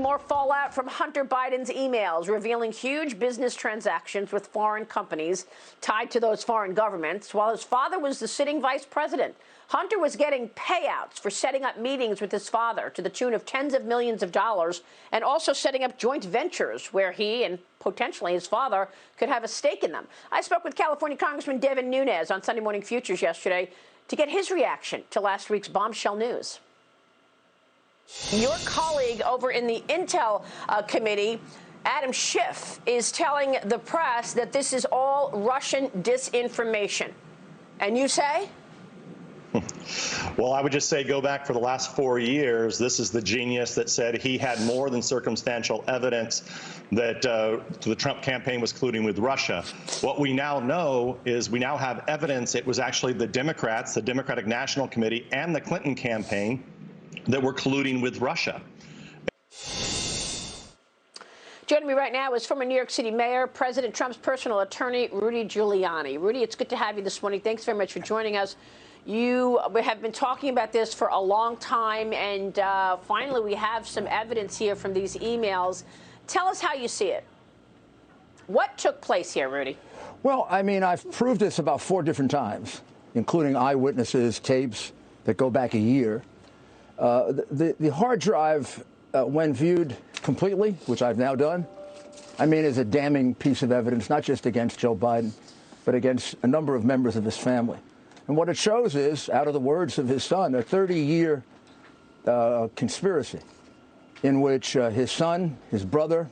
more fallout from Hunter Biden's emails revealing huge business transactions with foreign companies tied to those foreign governments while his father was the sitting vice president. Hunter was getting payouts for setting up meetings with his father to the tune of tens of millions of dollars, and also setting up joint ventures where he and potentially his father could have a stake in them. I spoke with California Congressman Devin Nunes on Sunday Morning Futures yesterday to get his reaction to last week's bombshell news. Your colleague over in the Intel Committee, Adam Schiff, is telling the press that this is all Russian disinformation. And you say? Well, I would just say go back for the last 4 years. This is the genius that said he had more than circumstantial evidence that the Trump campaign was colluding with Russia. What we now know is we now have evidence it was actually the Democrats, the Democratic National Committee, and the Clinton campaign that were colluding with Russia. Joining me right now is former New York City Mayor, President Trump's personal attorney, Rudy Giuliani. Rudy, it's good to have you this morning. Thanks very much for joining us. You have been talking about this for a long time, and finally we have some evidence here from these emails. Tell us how you see it. What took place here, Rudy? Well, I mean, I've proved this about 4 different times, including eyewitnesses, tapes that go back a year. The hard drive, when viewed completely, which I've now done, I mean, is a damning piece of evidence, not just against Joe Biden, but against a number of members of his family. And what it shows is, out of the words of his son, a 30-year conspiracy in which his son, his brother,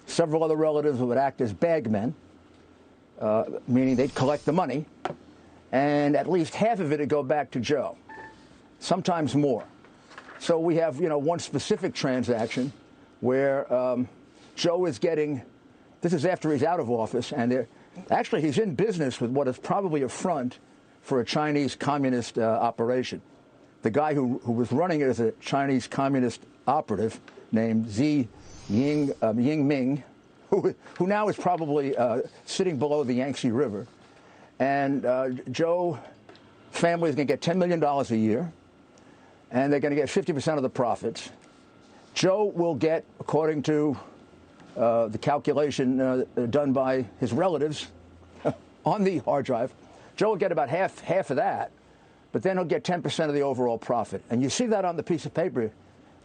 several other relatives would act as bagmen, meaning they'd collect the money, and at least half of it would go back to Joe, sometimes more. So we have, one specific transaction where Joe is getting, this is after he's out of office, and actually he's in business with what is probably a front for a Chinese communist operation. The guy who was running it as a Chinese communist operative named Xi Jinping, who now is probably sitting below the Yangtze River. And Joe family is going to get $10 million a year, and they're going to get 50% of the profits. Joe will get, according to the calculation done by his relatives on the hard drive, Joe will get about half of that, but then he'll get 10% of the overall profit. And you see that on the piece of paper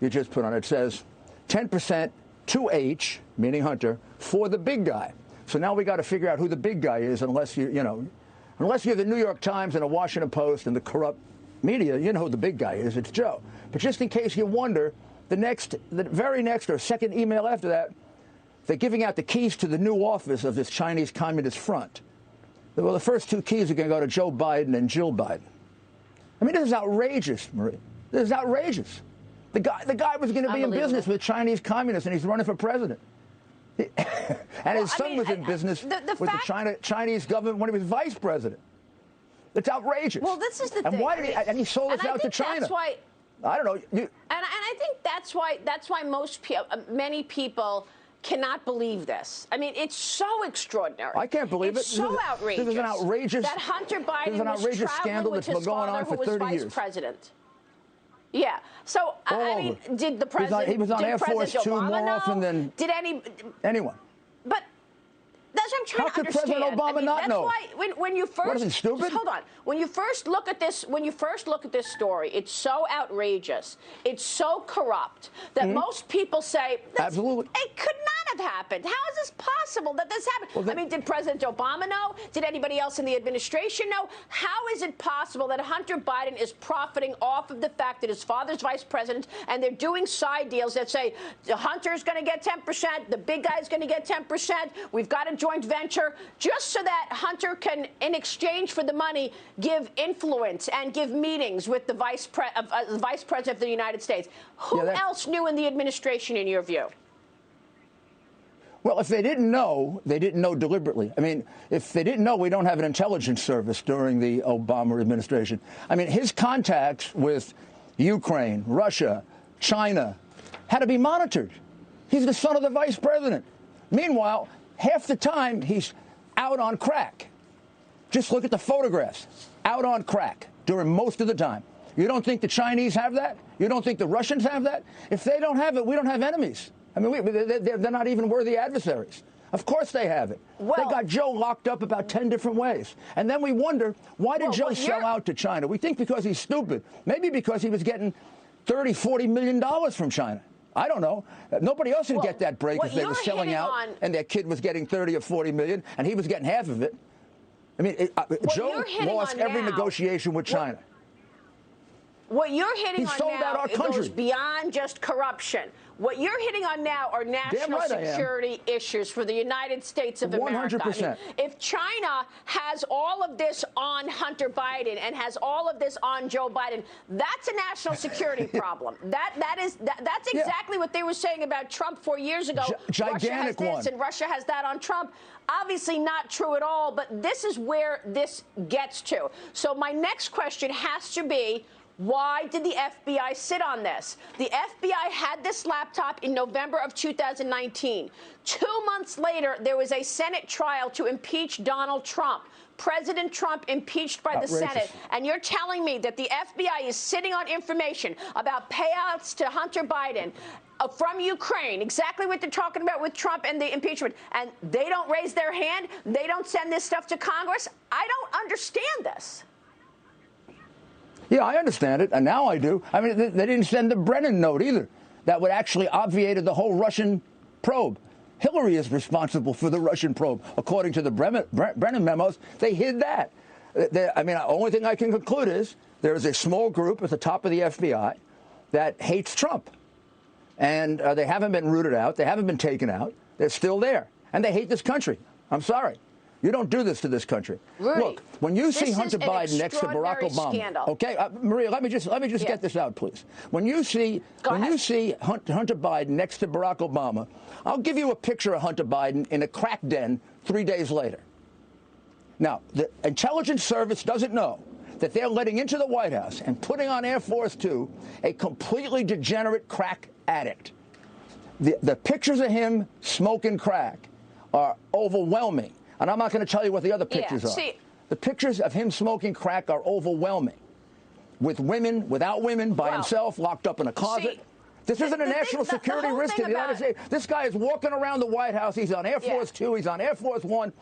you just put on. It says 10% to H, meaning Hunter, for the big guy. So now we got to figure out who the big guy is, unless unless you're the New York Times and the Washington Post and the corrupt media, you know who the big guy is. It's Joe. But just in case you wonder, the very next or second email after that, they're giving out the keys to the new office of this Chinese Communist Front. Well, the first 2 keys are going to go to Joe Biden and Jill Biden. I mean, this is outrageous, Marie. This is outrageous. The guy was going to be in business with Chinese communists, and he's running for president. And his son was in business with the Chinese government when he was vice president. It's outrageous. Well, this is the and thing. Why did and he sold us out to China. That's why, I don't know. And I think that's why many people cannot believe this. I mean, it's so extraordinary. I can't believe it's it. So outrageous. This is an outrageous. That Hunter Biden was traveling with his father, who was vice president. Yeah. So I mean, did the president? He was on Air Force 2 more often than anyone. But that's what I'm trying to understand. How could President Obama not know? That's why when you first, what is he, stupid? Just hold on. When you first look at this story, it's so outrageous, it's so corrupt that most people say, absolutely, it could not have happened. How is this possible that this happened? Well, I mean, did President Obama know? Did anybody else in the administration know? How is it possible that Hunter Biden is profiting off of the fact that his father's vice president, and they're doing side deals that say Hunter's going to get 10%, the big guy's going to get 10%, we've got a joint venture, just so that Hunter can, in exchange for the money, give influence and give meetings with the vice president of the United States. Who else knew in the administration, in your view? Well, if they didn't know deliberately. I mean, if they didn't know, we don't have an intelligence service during the Obama administration. I mean, his contacts with Ukraine, Russia, China had to be monitored. He's the son of the vice president. Meanwhile, half the time he's out on crack. Just look at the photographs. Out on crack during most of the time. You don't think the Chinese have that? You don't think the Russians have that? If they don't have it, we don't have enemies. I mean, they're not even worthy adversaries. Of course they have it. Well, they got Joe locked up about 10 different ways. And then we wonder, why did Joe sell out to China? We think because he's stupid. Maybe because he was getting $30, $40 million from China. I don't know. Nobody else would get that break if they were selling out and their kid was getting 30 or 40 million and he was getting half of it. I mean, Joe lost every negotiation with China. What you're hitting on now goes country. beyond just corruption. What you're hitting on now are national security issues for the United States of America. 100%. I mean, if China has all of this on Hunter Biden and has all of this on Joe Biden, that's a national security problem. That's exactly what they were saying about Trump 4 years ago. Gigantic Russia has this and Russia has that on Trump. Obviously not true at all, but this is where this gets to. So my next question has to be, why did the FBI sit on this? The FBI had this laptop in November of 2019. 2 months later, there was a Senate trial to impeach Donald Trump. President Trump impeached by the Senate. And you're telling me that the FBI is sitting on information about payouts to Hunter Biden from Ukraine, exactly what they're talking about with Trump and the impeachment, and they don't raise their hand? They don't send this stuff to Congress? I don't understand this. Yeah, I understand it, and now I do. I mean, they didn't send the Brennan note either. That would actually obviated the whole Russian probe. Hillary is responsible for the Russian probe. According to the Brennan memos, they hid that. I mean, the only thing I can conclude is there is a small group at the top of the FBI that hates Trump. And they haven't been rooted out. They haven't been taken out. They're still there. And they hate this country. I'm sorry. You don't do this to this country. Rudy, look, when you see Hunter Biden next to Barack Obama, scandal. okay, Maria, let me just get this out, please. When you see Hunter Biden next to Barack Obama, I'll give you a picture of Hunter Biden in a crack den 3 days later. Now, the intelligence service doesn't know that they're letting into the White House and putting on Air Force Two a completely degenerate crack addict. The pictures of him smoking crack are overwhelming. And I'm not going to tell you what the other pictures are. The pictures of him smoking crack are overwhelming. With women, without women, by himself, locked up in a closet. This isn't a national security risk in the United States. This guy is walking around the White House. He's on Air Force Two. He's on Air Force One.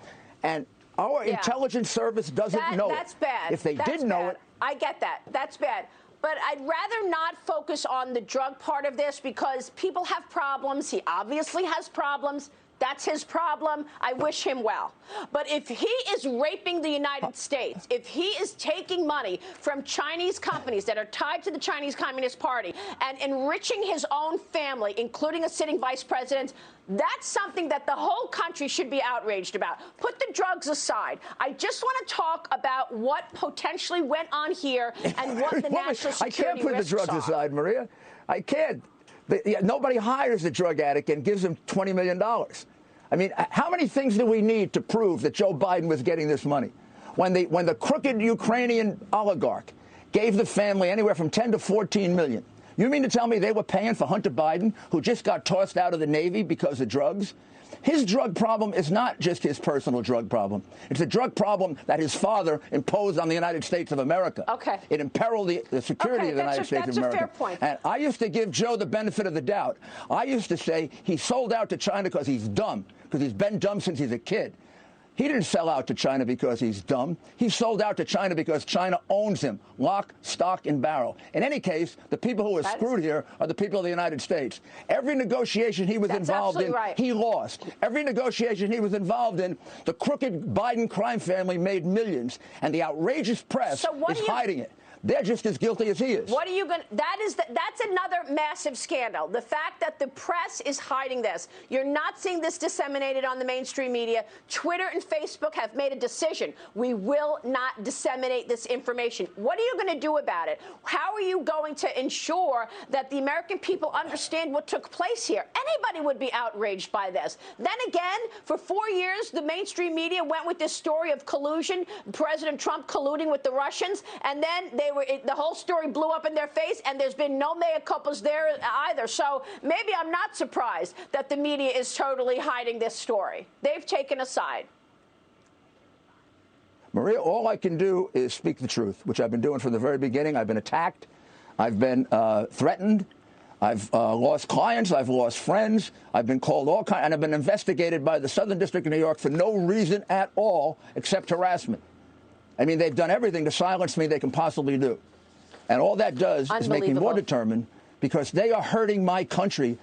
And our intelligence service doesn't know That's bad. If they did know it. I get that. That's bad. But I'd rather not focus on the drug part of this because people have problems. He obviously has problems. That's his problem. I wish him well. But if he is raping the United States, if he is taking money from Chinese companies that are tied to the Chinese Communist Party and enriching his own family, including a sitting vice president, that's something that the whole country should be outraged about. Put the drugs aside. I just want to talk about what potentially went on here and what the national security risks are. I can't put the drugs aside, Maria. I can't. Nobody hires a drug addict and gives him $20 million. I mean, how many things do we need to prove that Joe Biden was getting this money? When the crooked Ukrainian oligarch gave the family anywhere from 10 to 14 million, you mean to tell me they were paying for Hunter Biden, who just got tossed out of the Navy because of drugs? His drug problem is not just his personal drug problem. It's a drug problem that his father imposed on the United States of America. Okay. It imperiled the security of the United States of America. That's a fair point. And I used to give Joe the benefit of the doubt. I used to say he sold out to China because he's dumb, because he's been dumb since he's a kid. He didn't sell out to China because he's dumb. He sold out to China because China owns him, lock, stock, and barrel. In any case, the people who are screwed here are the people of the United States. Every negotiation he was involved in, he lost. Every negotiation he was involved in, the crooked Biden crime family made millions, and the outrageous press is hiding it. They're just as guilty as he is. What are you going to... That's another massive scandal. The fact that the press is hiding this. You're not seeing this disseminated on the mainstream media. Twitter and Facebook have made a decision. We will not disseminate this information. What are you going to do about it? How are you going to ensure that the American people understand what took place here? Anybody would be outraged by this. Then again, for 4 years, the mainstream media went with this story of collusion, President Trump colluding with the Russians, and then the whole story blew up in their face, and there's been no mea culpas there either. So maybe I'm not surprised that the media is totally hiding this story. They've taken a side. Maria, all I can do is speak the truth, which I've been doing from the very beginning. I've been attacked. I've been threatened. I've lost clients. I've lost friends. I've been called all kinds, and I've been investigated by the Southern District of New York for no reason at all except harassment. I mean, they've done everything to silence me they can possibly do. And all that does is make me more determined, because they are hurting my country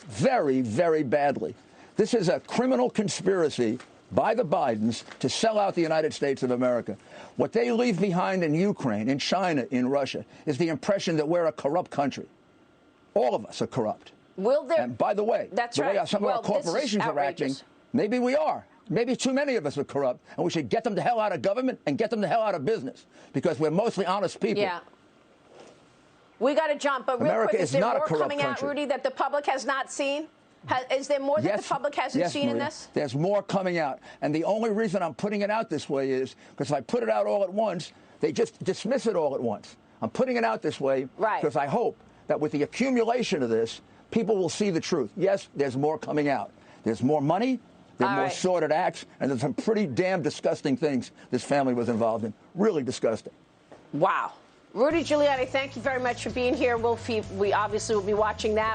very, very badly. This is a criminal conspiracy by the Bidens to sell out the United States of America. What they leave behind in Ukraine, in China, in Russia, is the impression that we're a corrupt country. All of us are corrupt. Will there? And by the way, way some of our corporations are acting, maybe we are. Maybe too many of us are corrupt, and we should get them the hell out of government and get them the hell out of business, because we're mostly honest people. Yeah. We got to jump, but real America quick, is there not more a corrupt coming out, country. Rudy, that the public has not seen? Is there more that the public hasn't seen Maria, in this? There's more coming out. And the only reason I'm putting it out this way is because if I put it out all at once, they just dismiss it all at once. I'm putting it out this way because I hope that with the accumulation of this, people will see the truth. Yes, there's more coming out. There's more money, there's more sordid acts, and there's some pretty damn disgusting things this family was involved in. Really disgusting. Wow. Rudy Giuliani, thank you very much for being here. We obviously will be watching that.